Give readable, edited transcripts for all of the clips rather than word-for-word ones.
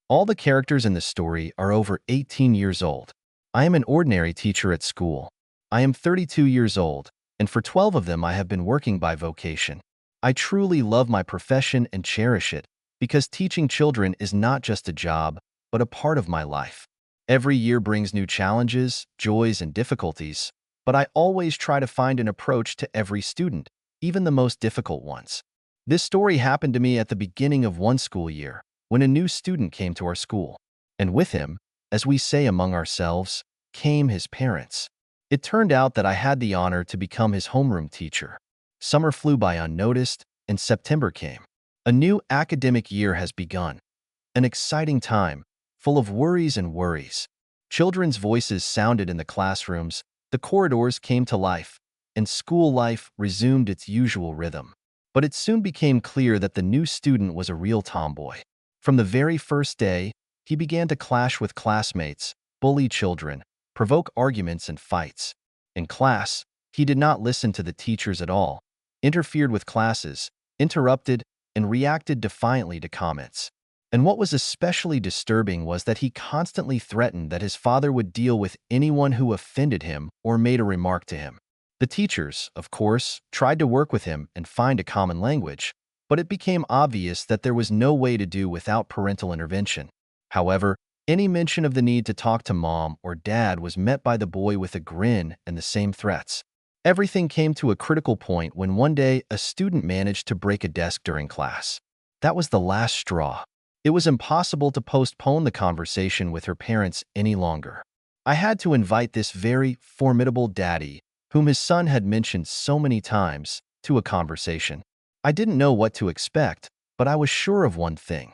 All the characters in the story are over 18 years old. I am an ordinary teacher at school. I am 32 years old, and for 12 of them I have been working by vocation. I truly love my profession and cherish it, because teaching children is not just a job, but a part of my life. Every year brings new challenges, joys, and difficulties, but I always try to find an approach to every student, even the most difficult ones. This story happened to me at the beginning of one school year, when a new student came to our school. And with him, as we say among ourselves, came his parents. It turned out that I had the honor to become his homeroom teacher. Summer flew by unnoticed, and September came. A new academic year has begun. An exciting time, full of worries and worries. Children's voices sounded in the classrooms, the corridors came to life, and school life resumed its usual rhythm. But it soon became clear that the new student was a real tomboy. From the very first day, he began to clash with classmates, bully children, provoke arguments and fights. In class, he did not listen to the teachers at all, interfered with classes, interrupted, and reacted defiantly to comments. And what was especially disturbing was that he constantly threatened that his father would deal with anyone who offended him or made a remark to him. The teachers, of course, tried to work with him and find a common language, but it became obvious that there was no way to do without parental intervention. However, any mention of the need to talk to mom or dad was met by the boy with a grin and the same threats. Everything came to a critical point when one day a student managed to break a desk during class. That was the last straw. It was impossible to postpone the conversation with her parents any longer. I had to invite this very formidable daddy, whom his son had mentioned so many times, to a conversation. I didn't know what to expect, but I was sure of one thing.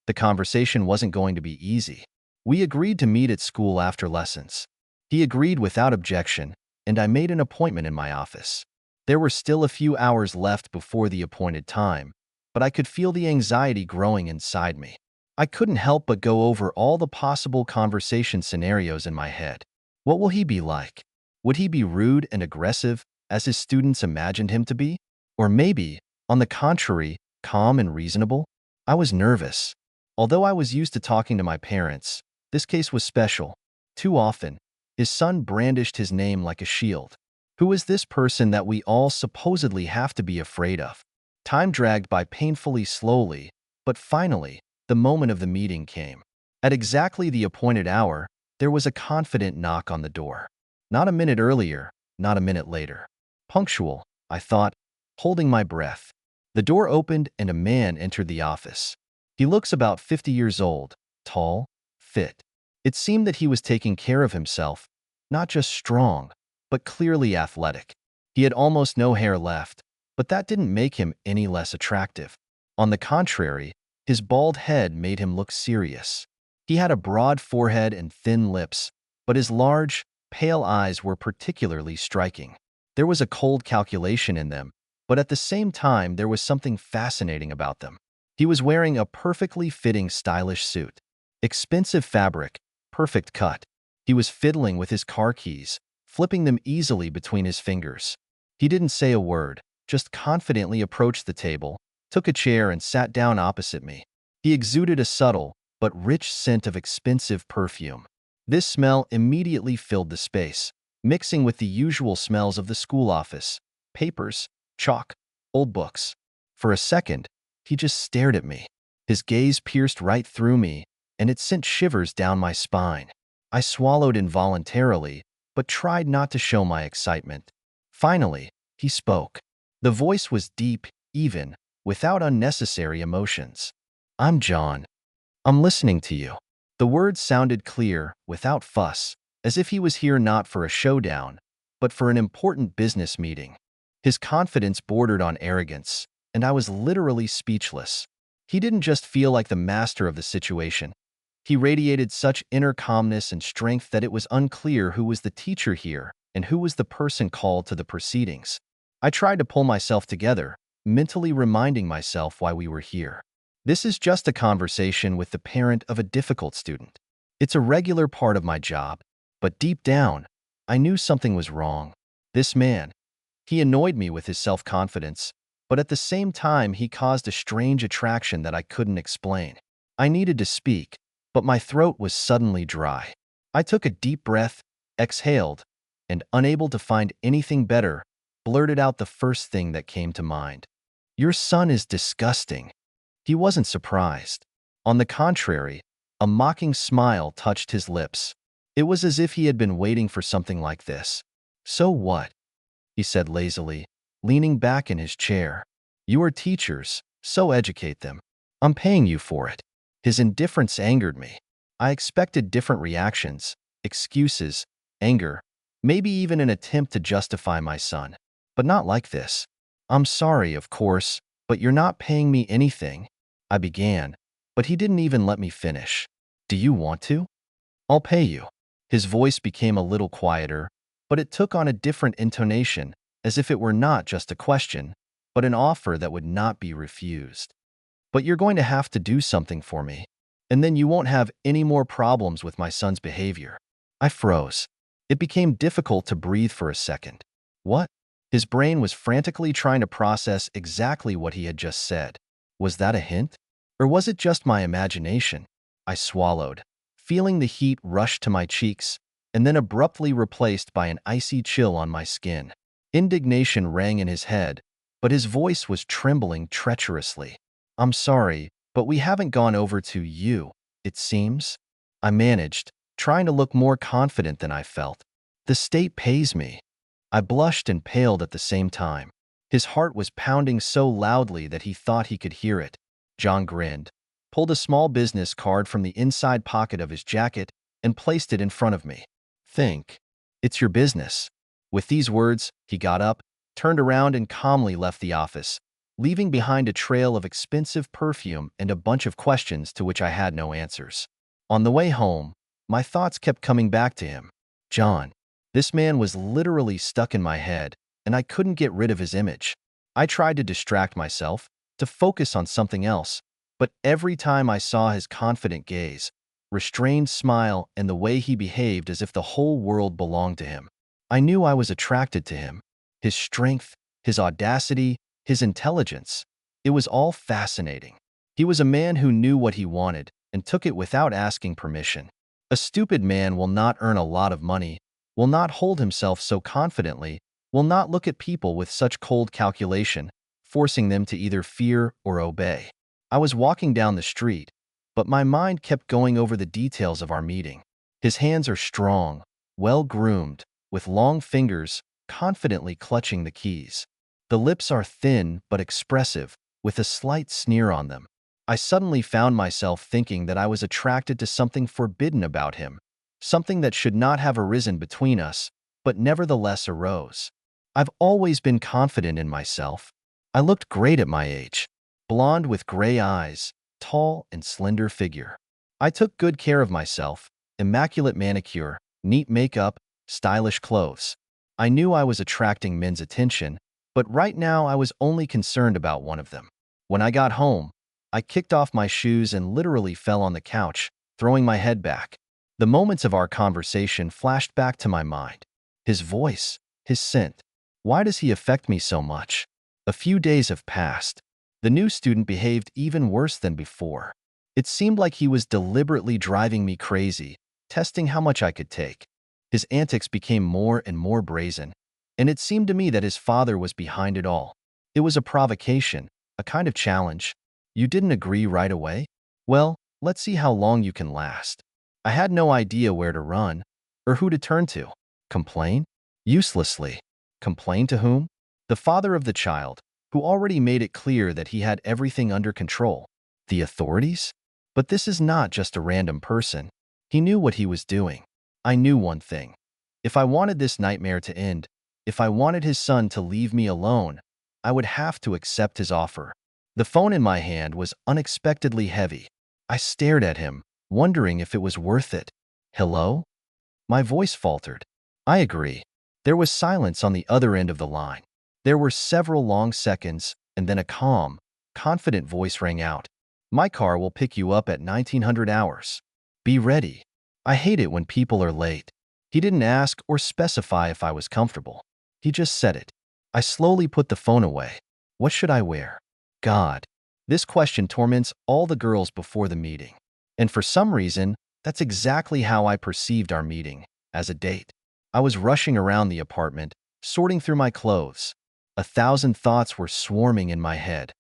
The conversation wasn't going to be easy. We agreed to meet at school after lessons. He agreed without objection, and I made an appointment in my office. There were still a few hours left before the appointed time, but I could feel the anxiety growing inside me. I couldn't help but go over all the possible conversation scenarios in my head. What will he be like? Would he be rude and aggressive, as his students imagined him to be? Or maybe, on the contrary, calm and reasonable? I was nervous. Although I was used to talking to my parents, this case was special. Too often, his son brandished his name like a shield. Who is this person that we all supposedly have to be afraid of? Time dragged by painfully slowly, but finally, the moment of the meeting came. At exactly the appointed hour, there was a confident knock on the door. Not a minute earlier, not a minute later. Punctual, I thought, holding my breath. The door opened and a man entered the office. He looks about 50 years old, tall, fit. It seemed that he was taking care of himself, not just strong, but clearly athletic. He had almost no hair left, but that didn't make him any less attractive. On the contrary, his bald head made him look serious. He had a broad forehead and thin lips, but his large, pale eyes were particularly striking. There was a cold calculation in them, but at the same time there was something fascinating about them. He was wearing a perfectly fitting stylish suit. Expensive fabric, perfect cut. He was fiddling with his car keys, flipping them easily between his fingers. He didn't say a word, just confidently approached the table, took a chair and sat down opposite me. He exuded a subtle, but rich scent of expensive perfume. This smell immediately filled the space, mixing with the usual smells of the school office, papers, chalk, old books. For a second, he just stared at me. His gaze pierced right through me, and it sent shivers down my spine. I swallowed involuntarily, but tried not to show my excitement. Finally, he spoke. The voice was deep, even, without unnecessary emotions. "I'm John. I'm listening to you." The words sounded clear, without fuss, as if he was here not for a showdown, but for an important business meeting. His confidence bordered on arrogance, and I was literally speechless. He didn't just feel like the master of the situation. He radiated such inner calmness and strength that it was unclear who was the teacher here and who was the person called to the proceedings. I tried to pull myself together, mentally reminding myself why we were here. This is just a conversation with the parent of a difficult student. It's a regular part of my job, but deep down, I knew something was wrong. This man, he annoyed me with his self-confidence, but at the same time he caused a strange attraction that I couldn't explain. I needed to speak, but my throat was suddenly dry. I took a deep breath, exhaled, and unable to find anything better, blurted out the first thing that came to mind. Your son is disgusting. He wasn't surprised. On the contrary, a mocking smile touched his lips. It was as if he had been waiting for something like this. So what? He said lazily, leaning back in his chair. You are teachers, so educate them. I'm paying you for it. His indifference angered me. I expected different reactions, excuses, anger, maybe even an attempt to justify my son. But not like this. I'm sorry, of course, but you're not paying me anything. I began, but he didn't even let me finish. Do you want to? I'll pay you. His voice became a little quieter, but it took on a different intonation, as if it were not just a question, but an offer that would not be refused. But you're going to have to do something for me, and then you won't have any more problems with my son's behavior. I froze. It became difficult to breathe for a second. What? His brain was frantically trying to process exactly what he had just said. Was that a hint? Or was it just my imagination? I swallowed, feeling the heat rush to my cheeks, and then abruptly replaced by an icy chill on my skin. Indignation rang in his head, but his voice was trembling treacherously. I'm sorry, but we haven't gone over to you, it seems. I managed, trying to look more confident than I felt. The state pays me. I blushed and paled at the same time. His heart was pounding so loudly that he thought he could hear it. John grinned, pulled a small business card from the inside pocket of his jacket, and placed it in front of me. Think. It's your business. With these words, he got up, turned around, and calmly left the office, leaving behind a trail of expensive perfume and a bunch of questions to which I had no answers. On the way home, my thoughts kept coming back to him. John. This man was literally stuck in my head, and I couldn't get rid of his image. I tried to distract myself, to focus on something else, but every time I saw his confident gaze, restrained smile, and the way he behaved as if the whole world belonged to him, I knew I was attracted to him. His strength, his audacity, his intelligence. It was all fascinating. He was a man who knew what he wanted and took it without asking permission. A stupid man will not earn a lot of money, will not hold himself so confidently, will not look at people with such cold calculation, forcing them to either fear or obey. I was walking down the street, but my mind kept going over the details of our meeting. His hands are strong, well-groomed, with long fingers, confidently clutching the keys. The lips are thin but expressive, with a slight sneer on them. I suddenly found myself thinking that I was attracted to something forbidden about him, something that should not have arisen between us, but nevertheless arose. I've always been confident in myself. I looked great at my age, blonde with gray eyes, tall and slender figure. I took good care of myself, immaculate manicure, neat makeup, stylish clothes. I knew I was attracting men's attention, but right now I was only concerned about one of them. When I got home, I kicked off my shoes and literally fell on the couch, throwing my head back. The moments of our conversation flashed back to my mind. His voice, his scent. Why does he affect me so much? A few days have passed. The new student behaved even worse than before. It seemed like he was deliberately driving me crazy, testing how much I could take. His antics became more and more brazen, and it seemed to me that his father was behind it all. It was a provocation, a kind of challenge. You didn't agree right away? Well, let's see how long you can last. I had no idea where to run, or who to turn to. Complain? Uselessly. Complain to whom? The father of the child, who already made it clear that he had everything under control. The authorities? But this is not just a random person. He knew what he was doing. I knew one thing. If I wanted this nightmare to end, if I wanted his son to leave me alone, I would have to accept his offer. The phone in my hand was unexpectedly heavy. I stared at him, wondering if it was worth it. Hello? My voice faltered. I agree. There was silence on the other end of the line. There were several long seconds, and then a calm, confident voice rang out. My car will pick you up at 1900 hours. Be ready. I hate it when people are late. He didn't ask or specify if I was comfortable. He just said it. I slowly put the phone away. What should I wear? God. This question torments all the girls before the meeting. And for some reason, that's exactly how I perceived our meeting, as a date. I was rushing around the apartment, sorting through my clothes. 1,000 thoughts were swarming in my head.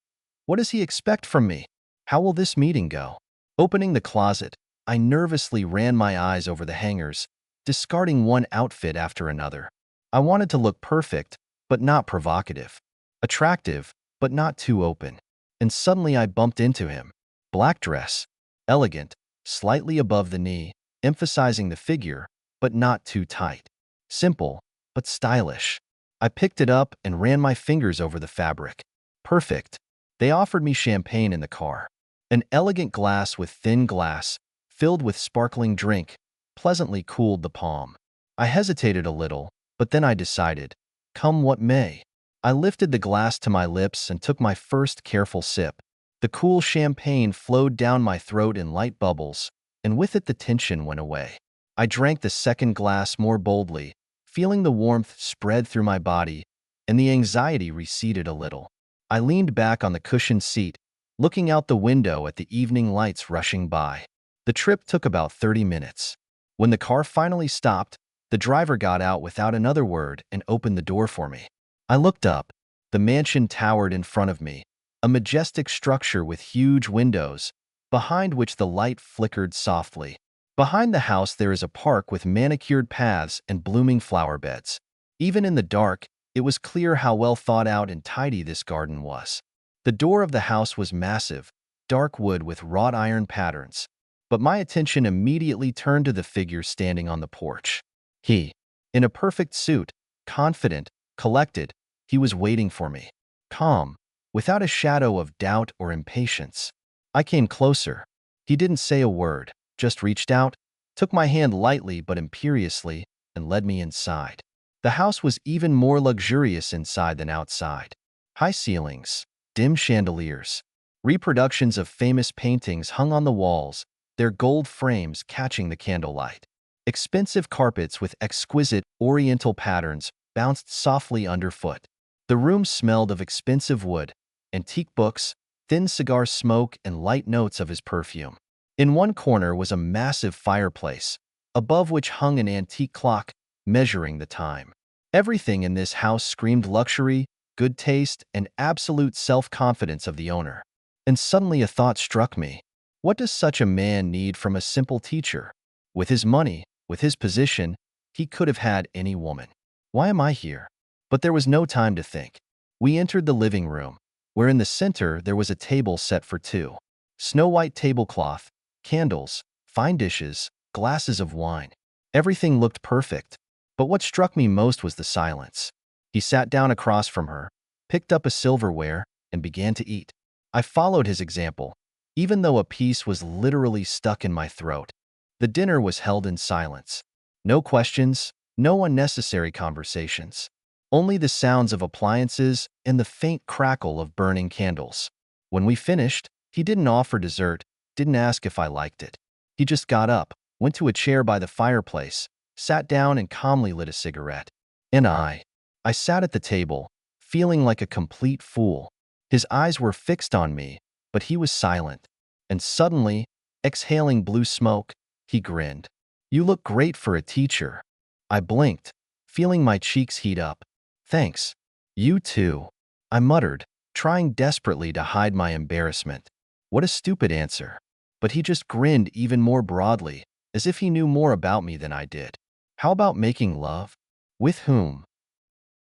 What does he expect from me? How will this meeting go? Opening the closet, I nervously ran my eyes over the hangers, discarding one outfit after another. I wanted to look perfect, but not provocative. Attractive, but not too open. And suddenly I bumped into him. Black dress. Elegant, slightly above the knee, emphasizing the figure, but not too tight. Simple, but stylish. I picked it up and ran my fingers over the fabric. Perfect. They offered me champagne in the car. An elegant glass with thin glass, filled with sparkling drink, pleasantly cooled the palm. I hesitated a little, but then I decided, come what may. I lifted the glass to my lips and took my first careful sip. The cool champagne flowed down my throat in light bubbles, and with it the tension went away. I drank the second glass more boldly, feeling the warmth spread through my body, and the anxiety receded a little. I leaned back on the cushioned seat, looking out the window at the evening lights rushing by. The trip took about 30 minutes. When the car finally stopped, the driver got out without another word and opened the door for me. I looked up. The mansion towered in front of me, a majestic structure with huge windows, behind which the light flickered softly. Behind the house there is a park with manicured paths and blooming flower beds. Even in the dark, it was clear how well thought out and tidy this garden was. The door of the house was massive, dark wood with wrought iron patterns, but my attention immediately turned to the figure standing on the porch. He, in a perfect suit, confident, collected, he was waiting for me. Calm, without a shadow of doubt or impatience. I came closer. He didn't say a word, just reached out, took my hand lightly but imperiously, and led me inside. The house was even more luxurious inside than outside. High ceilings, dim chandeliers, reproductions of famous paintings hung on the walls, their gold frames catching the candlelight. Expensive carpets with exquisite oriental patterns bounced softly underfoot. The room smelled of expensive wood, antique books, thin cigar smoke, and light notes of his perfume. In one corner was a massive fireplace, above which hung an antique clock, measuring the time. Everything in this house screamed luxury, good taste, and absolute self-confidence of the owner. And suddenly a thought struck me. What does such a man need from a simple teacher? With his money, with his position, he could have had any woman. Why am I here? But there was no time to think. We entered the living room, where in the center there was a table set for two. Snow-white tablecloth, candles, fine dishes, glasses of wine. Everything looked perfect. But what struck me most was the silence. He sat down across from her, picked up a silverware, and began to eat. I followed his example, even though a piece was literally stuck in my throat. The dinner was held in silence. No questions, no unnecessary conversations. Only the sounds of appliances and the faint crackle of burning candles. When we finished, he didn't offer dessert, didn't ask if I liked it. He just got up, went to a chair by the fireplace, sat down and calmly lit a cigarette. And I sat at the table, feeling like a complete fool. His eyes were fixed on me, but he was silent. And suddenly, exhaling blue smoke, he grinned. "You look great for a teacher." I blinked, feeling my cheeks heat up. "Thanks. You too," I muttered, trying desperately to hide my embarrassment. What a stupid answer. But he just grinned even more broadly, as if he knew more about me than I did. How about making love? With whom?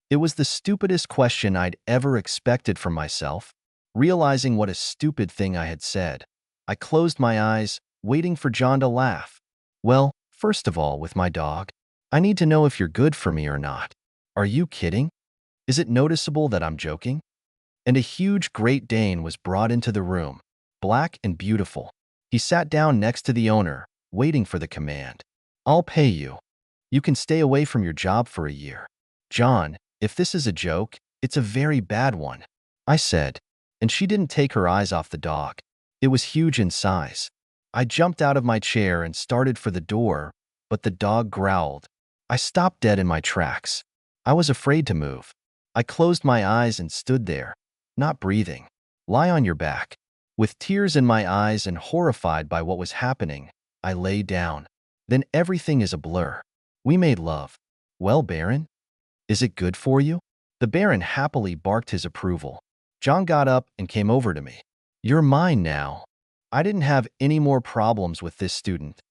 It was the stupidest question I'd ever expected from myself. Realizing what a stupid thing I had said, I closed my eyes, waiting for John to laugh. "Well, first of all, with my dog, I need to know if you're good for me or not. Are you kidding? Is it noticeable that I'm joking?" And a huge Great Dane was brought into the room, black and beautiful. He sat down next to the owner, waiting for the command. "I'll pay you. You can stay away from your job for a year." "John, if this is a joke, it's a very bad one," I said, and she didn't take her eyes off the dog. It was huge in size. I jumped out of my chair and started for the door, but the dog growled. I stopped dead in my tracks. I was afraid to move. I closed my eyes and stood there, not breathing. "Lie on your back." With tears in my eyes and horrified by what was happening, I lay down. Then everything is a blur. We made love. Well, Baron, is it good for you? The Baron happily barked his approval. John got up and came over to me. You're mine now. I didn't have any more problems with this student.